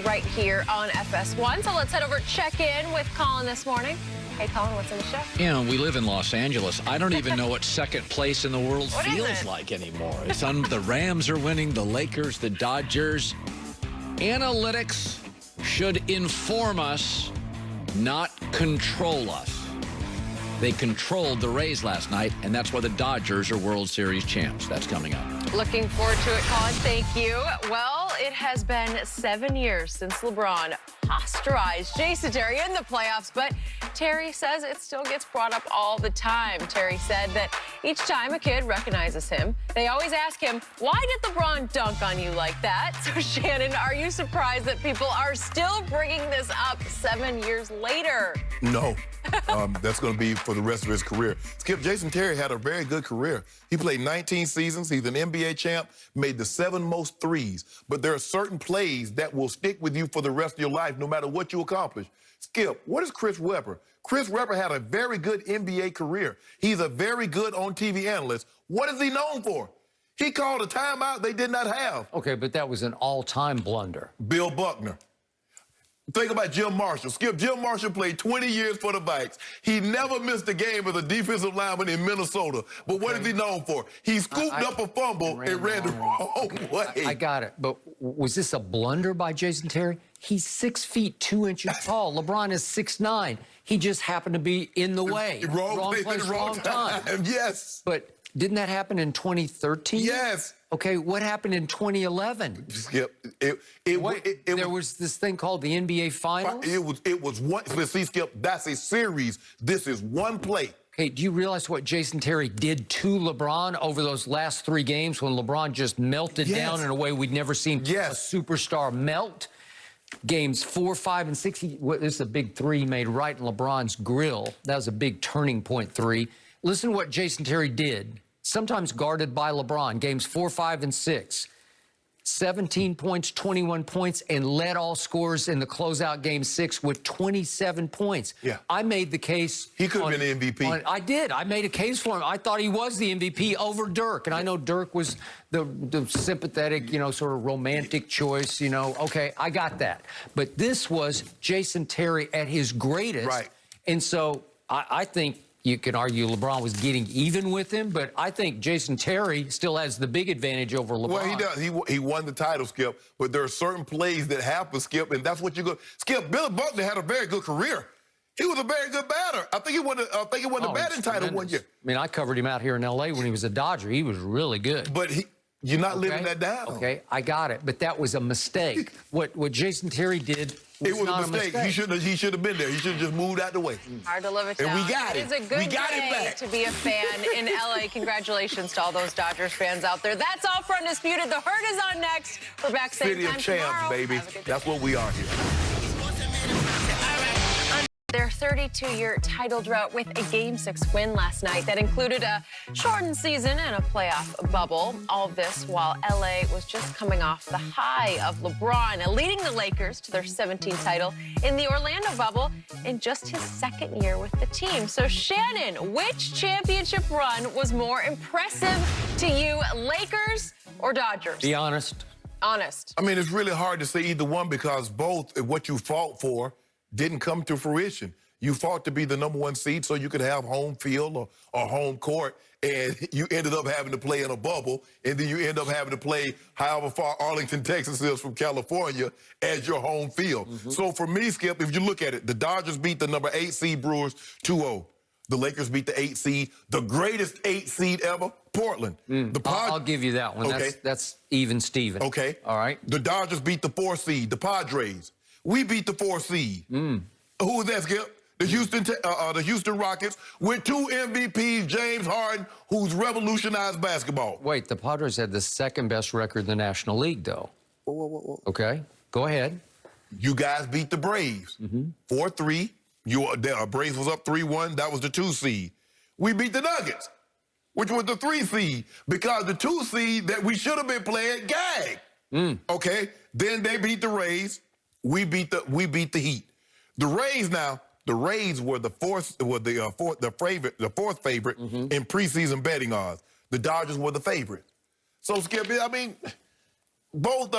Right here on FS1. So let's head over check in with Colin this morning. Hey, Colin, what's in the show? You know, we live in Los Angeles. I don't even know what second place in the world What feels like anymore. The Rams are winning, the Lakers, the Dodgers. Analytics should inform us, not control us. They controlled the Rays last night, and that's why the Dodgers are World Series champs. That's coming up. Looking forward to it, Colin. Thank you. Well, it has been 7 years since LeBron posterized Jason Terry in the playoffs, but Terry says it still gets brought up all the time. Terry said that each time a kid recognizes him, they always ask him, why did LeBron dunk on you like that? So, Shannon, are you surprised that people are still bringing this up 7 years later? No. That's going to be for the rest of his career. Skip, Jason Terry had a very good career. He played 19 seasons. He's an NBA champ, made the 7 most threes. But there are certain plays that will stick with you for the rest of your life, no matter what you accomplish. Skip, what is Chris Webber? Chris Webber had a very good NBA career. He's a very good on-TV analyst. What is he known for? He called a timeout they did not have. Okay, but that was an all-time blunder. Bill Buckner. Think about Jim Marshall. Skip, Jim Marshall played 20 years for the Vikes. He never missed a game as a defensive lineman in Minnesota. But what is he known for? He scooped up a fumble and ran the wrong way. I got it. But was this a blunder by Jason Terry? He's 6 feet 2 inches tall. LeBron is 6'9". He just happened to be in the way. Wrong place, wrong time. Yes. But didn't that happen in 2013? Yes. Okay, what happened in 2011? Skip, there was this thing called the NBA Finals? It was one. See, Skip, that's a series. This is one play. Hey, do you realize what Jason Terry did to LeBron over those last 3 games when LeBron just melted down in a way we'd never seen a superstar melt? Games 4, 5, and 6. This is a big 3 he made right in LeBron's grill. That was a big turning point 3. Listen to what Jason Terry did, sometimes guarded by LeBron. Games 4, 5, and 6. 17 points, 21 points, and led all scorers in the closeout game 6 with 27 points. Yeah. I made the case. He could have been the MVP. I did. I made a case for him. I thought he was the MVP over Dirk. And I know Dirk was the sympathetic, sort of romantic choice, Okay, I got that. But this was Jason Terry at his greatest. Right. And so I think you can argue LeBron was getting even with him, but I think Jason Terry still has the big advantage over LeBron. Well, he does. He won the title, Skip, but there are certain plays that happen, Skip, and that's what you go. Skip, Bill Buckner had a very good career. He was a very good batter. I think he won the batting title one year. I mean, I covered him out here in L.A. when he was a Dodger. He was really good. But you're not living that down. Okay, I got it, but that was a mistake. What Jason Terry did was not a mistake. He should have been there. He should have just moved out the way. Hard to live it down. And we got it. It's a good day to be a fan in L.A. Congratulations to all those Dodgers fans out there. That's all for Undisputed. The Herd is on next. We're back same City time of champs, tomorrow. baby. That's what we are here. Their 32-year title drought with a Game 6 win last night that included a shortened season and a playoff bubble. All of this while L.A. was just coming off the high of LeBron leading the Lakers to their 17th title in the Orlando bubble in just his 2nd year with the team. So, Shannon, which championship run was more impressive to you, Lakers or Dodgers? Be honest. Honest. I mean, it's really hard to say either one because both what you fought for didn't come to fruition. You fought to be the #1 seed so you could have home field or home court, and you ended up having to play in a bubble, and then you end up having to play however far Arlington, Texas is from California as your home field. So for me, Skip, if you look at it, the Dodgers beat the #8 seed Brewers 2-0. The Lakers beat the 8 seed, the greatest 8 seed ever, Portland. I'll give you that one. Okay. That's even Steven. Okay. All right. The Dodgers beat the 4 seed, the Padres. We beat the 4 seed. Who was that, Skip? The Houston Rockets with 2 MVPs, James Harden, who's revolutionized basketball. Wait, the Padres had the 2nd best record in the National League, though. Whoa. Okay, go ahead. You guys beat the Braves 4-3. Braves was up 3-1. That was the 2 seed. We beat the Nuggets, which was the 3 seed, because the 2 seed that we should have been playing gagged. Okay, then they beat the Rays. We beat the Heat. The Rays were the fourth favorite in preseason betting odds. The Dodgers were the favorite. So, Skip, I mean, both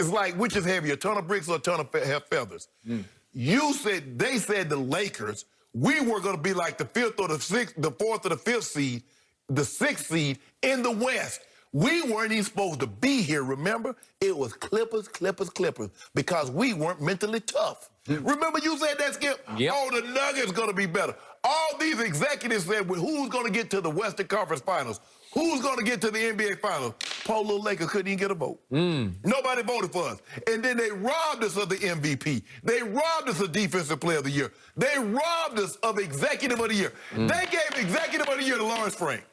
It's like, which is heavier, a ton of bricks or a ton of feathers? They said the Lakers, we were going to be like the fifth or the sixth, the fourth or the fifth seed, the sixth seed in the West. We weren't even supposed to be here, remember? It was Clippers, Clippers, Clippers, because we weren't mentally tough. Remember you said that, Skip? Yep. Oh, the Nuggets going to be better. All these executives said, well, who's going to get to the Western Conference Finals? Who's going to get to the NBA Finals? Poor little Lakers couldn't even get a vote. Nobody voted for us. And then they robbed us of the MVP. They robbed us of Defensive Player of the Year. They robbed us of Executive of the Year. They gave Executive of the Year to Lawrence Frank.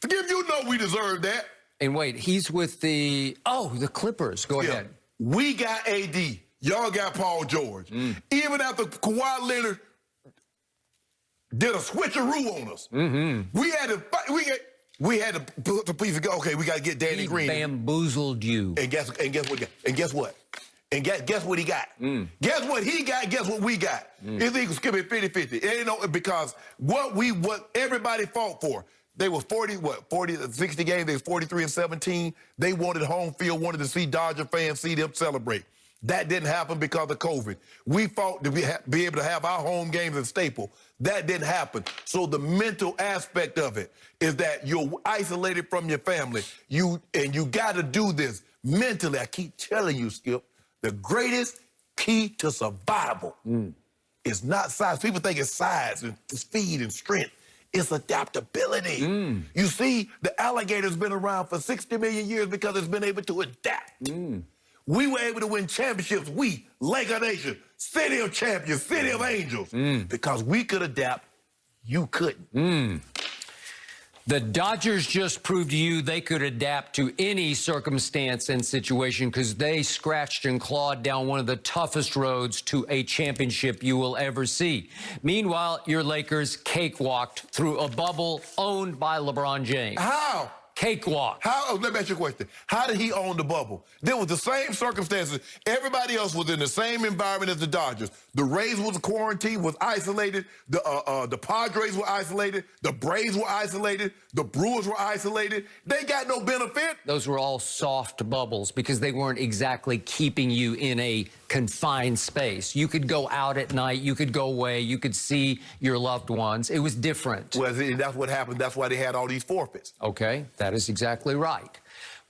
Skip, you know we deserve that. And wait, he's with the Clippers. Go ahead. We got AD. Y'all got Paul George. Even after Kawhi Leonard did a switcheroo on us, we had to fight. We had to put the pieces. Okay, we got to get Danny Green. Bamboozled you. And guess what? And guess what? And guess what he got? Guess what he got? Guess what we got? It's equal skipping 50-50. It ain't no, because what everybody fought for. They were 60 games. They was 43-17. They wanted home field, wanted to see Dodger fans see them celebrate. That didn't happen because of COVID. We fought to be able to have our home games in Staple. That didn't happen. So the mental aspect of it is that you're isolated from your family. You got to do this mentally. I keep telling you, Skip, the greatest key to survival is not size. People think it's size and speed and strength. It's adaptability. You see, the alligator's been around for 60 million years because it's been able to adapt. We were able to win championships. We, Laker Nation, City of Champions, City of Angels, because we could adapt. You couldn't. The Dodgers just proved to you they could adapt to any circumstance and situation because they scratched and clawed down one of the toughest roads to a championship you will ever see. Meanwhile, your Lakers cakewalked through a bubble owned by LeBron James. How? Cakewalk. Let me ask you a question. How did he own the bubble? There was the same circumstances. Everybody else was in the same environment as the Dodgers. The Rays was quarantined, was isolated. The Padres were isolated. The Braves were isolated. The Brewers were isolated. They got no benefit. Those were all soft bubbles because they weren't exactly keeping you in a confined space. You could go out at night. You could go away. You could see your loved ones. It was different. Well, that's what happened. That's why they had all these forfeits. Okay, that is exactly right.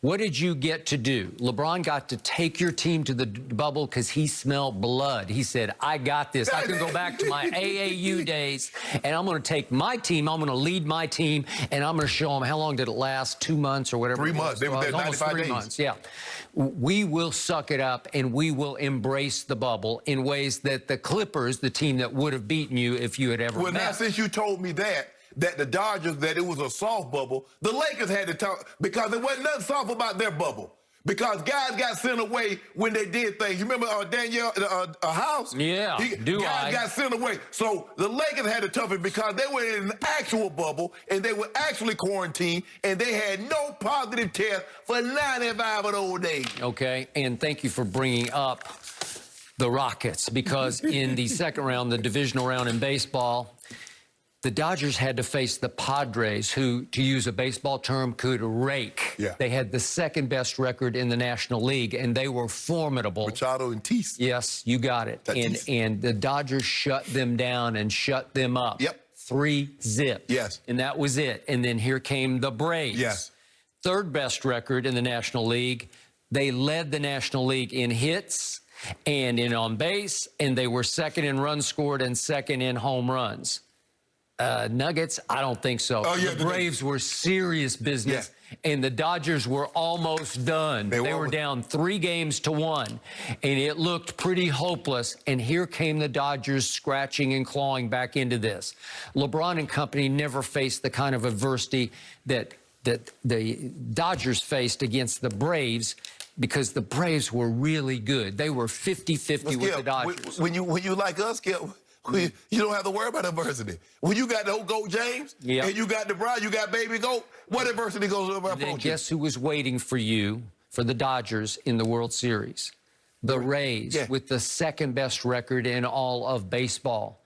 What did you get to do? LeBron got to take your team to the bubble because he smelled blood. He said, I got this. I can go back to my AAU days, and I'm going to take my team. I'm going to lead my team, and I'm going to show them. How long did it last? 2 months or whatever? 3 months. They were there 95 days. Months, yeah. We will suck it up, and we will embrace the bubble in ways that the Clippers, the team that would have beaten you if you had ever met. Now, since you told me that the Dodgers, that it was a soft bubble, the Lakers had to talk, because there wasn't nothing soft about their bubble. Because guys got sent away when they did things. You remember Danielle House? Yeah, guys got sent away. So the Lakers had to tough it because they were in an actual bubble, and they were actually quarantined, and they had no positive test for 95 of those days. Okay, and thank you for bringing up the Rockets, because in the second round, the divisional round in baseball, the Dodgers had to face the Padres, who, to use a baseball term, could rake. Yeah. They had the second best record in the National League, and they were formidable. Machado and Tatis. Yes, you got it. And the Dodgers shut them down and shut them up. Yep. 3-0. Yes. And that was it. And then here came the Braves. Yes. Third best record in the National League. They led the National League in hits and in on base, and they were second in runs scored and second in home runs. Nuggets, I don't think so. Oh, yeah, the Braves were serious business, and the Dodgers were almost done. They were down 3-1, and it looked pretty hopeless. And here came the Dodgers scratching and clawing back into this. LeBron and company never faced the kind of adversity that the Dodgers faced against the Braves, because the Braves were really good. They were 50-50 with the Dodgers. When you like us, Skip, you don't have to worry about adversity. When you got the old GOAT James, and you got LeBron, you got baby GOAT, what adversity goes over our Then guess who was waiting for you, for the Dodgers, in the World Series? The Rays, with the second best record in all of baseball.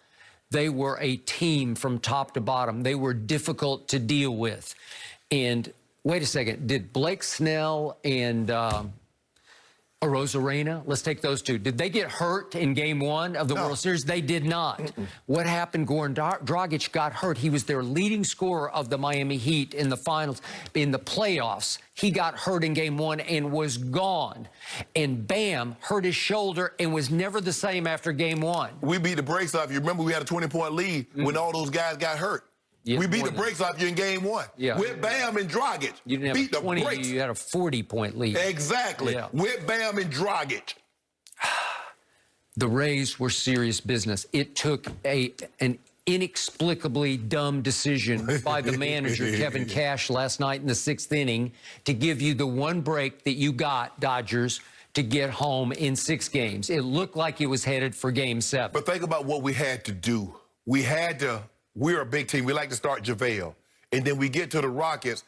They were a team from top to bottom. They were difficult to deal with. And wait a second, did Blake Snell and Arozarena, let's take those two. Did they get hurt in game one of the World Series? They did not. What happened? Goran Dragic got hurt. He was their leading scorer of the Miami Heat in the finals, in the playoffs. He got hurt in game one and was gone. And Bam hurt his shoulder and was never the same after game one. We beat the brakes off you. Remember, we had a 20-point lead when all those guys got hurt. Yeah, we beat the brakes off you in game one. Yeah. With Bam and Dragic. You didn't have beat a 20, the brakes. you had a 40-point lead. Exactly. Yeah. With Bam and Dragic. The Rays were serious business. It took an inexplicably dumb decision by the manager, Kevin Cash, last night in the 6th inning to give you the one break that you got, Dodgers, to get home in 6 games. It looked like it was headed for game 7. But think about what we had to do. We're a big team. We like to start JaVale. And then we get to the Rockets,